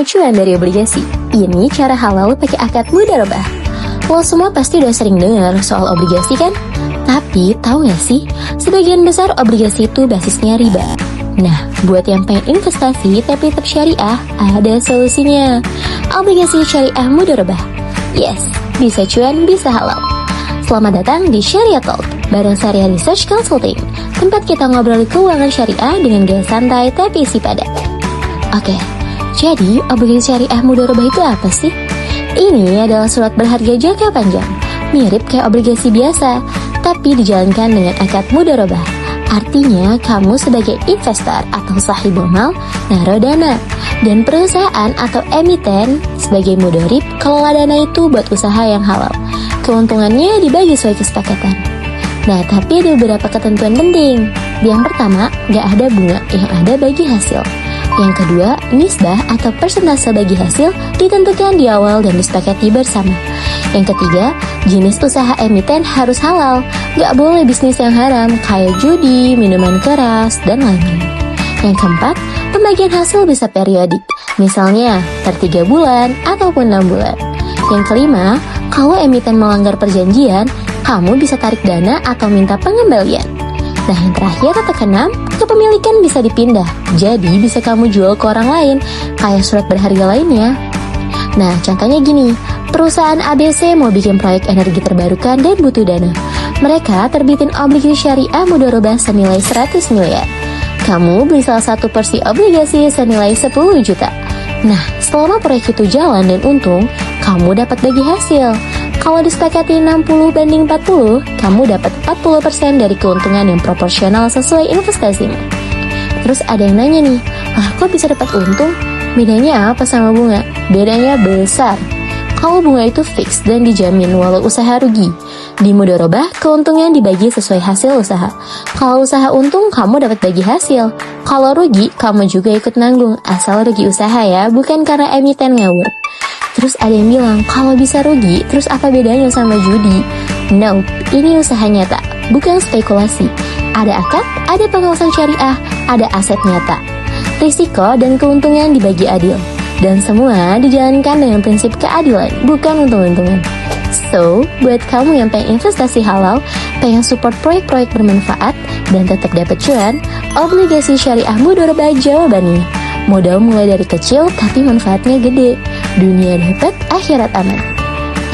cuan dari obligasi. Ini cara halal pakai akad mudharabah. Lo semua pasti udah sering dengar soal obligasi kan? Tapi tahu gak sih, sebagian besar obligasi itu basisnya riba. Nah, buat yang pengen investasi tapi tetap syariah, ada solusinya. Obligasi syariah mudharabah. Yes, bisa cuan, bisa halal. Selamat datang di Syariah Talk bareng Syariah Research Consulting, tempat kita ngobrol keuangan syariah dengan gaya santai tapi isi padat. Oke, jadi obligasi syariah mudharabah itu apa sih? Ini adalah surat berharga jangka panjang, mirip kayak obligasi biasa, tapi dijalankan dengan akad mudharabah. Artinya kamu sebagai investor atau sahibul mal naruh dana, dan perusahaan atau emiten sebagai mudharib kelola dana itu buat usaha yang halal. Keuntungannya dibagi sesuai kesepakatan. Nah, tapi ada beberapa ketentuan penting. Yang pertama, gak ada bunga, yang ada bagi hasil. Yang kedua, nisbah atau persentase bagi hasil ditentukan di awal dan disepakati bersama. Yang ketiga, jenis usaha emiten harus halal. Gak boleh bisnis yang haram, kayak judi, minuman keras, dan lain-lain. Yang keempat, pembagian hasil bisa periodik, misalnya per 3 bulan ataupun 6 bulan. Yang kelima, kalau emiten melanggar perjanjian, kamu bisa tarik dana atau minta pengembalian. Nah, yang terakhir atau keenam, kepemilikan bisa dipindah, jadi bisa kamu jual ke orang lain, kayak surat berharga lainnya. Nah, contohnya gini, perusahaan ABC mau bikin proyek energi terbarukan dan butuh dana. Mereka terbitin obligasi syariah mudharabah senilai 100 miliar. Kamu beli salah satu porsi obligasi senilai 10 juta. Nah, selama proyek itu jalan dan untung, kamu dapat bagi hasil. Kalau disepakati 60/40, kamu dapat 40% dari keuntungan yang proporsional sesuai investasimu. Terus ada yang nanya nih, kok bisa dapat untung? Bedanya apa sama bunga? Bedanya besar. Kalau bunga itu fix dan dijamin walau usaha rugi. Di mudharabah, keuntungan dibagi sesuai hasil usaha. Kalau usaha untung, kamu dapat bagi hasil. Kalau rugi, kamu juga ikut nanggung, asal rugi usaha ya, bukan karena emiten ngawur. Terus ada yang bilang, kalau bisa rugi, terus apa bedanya sama judi? No, ini usaha nyata, bukan spekulasi. Ada akad, ada pengawasan syariah, ada aset nyata. Risiko dan keuntungan dibagi adil. Dan semua dijalankan dengan prinsip keadilan, bukan untung-untungan. So, buat kamu yang pengen investasi halal, pengen support proyek-proyek bermanfaat, dan tetap dapat cuan, obligasi syariah mudharabah jawabannya. Modal mulai dari kecil, tapi manfaatnya gede. Dunia dapat, akhirat aman.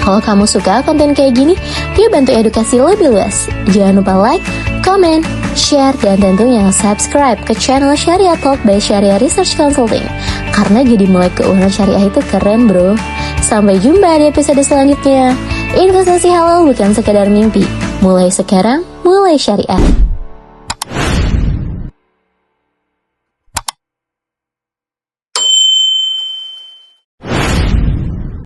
Kalau kamu suka konten kayak gini, yuk bantu edukasi lebih luas. Jangan lupa like, comment, share, dan tentunya subscribe ke channel Syariah Talk by Syariah Research Consulting. Karena jadi melek keuangan syariah itu keren bro. Sampai jumpa di episode selanjutnya. Investasi halal bukan sekedar mimpi. Mulai sekarang, mulai syariah.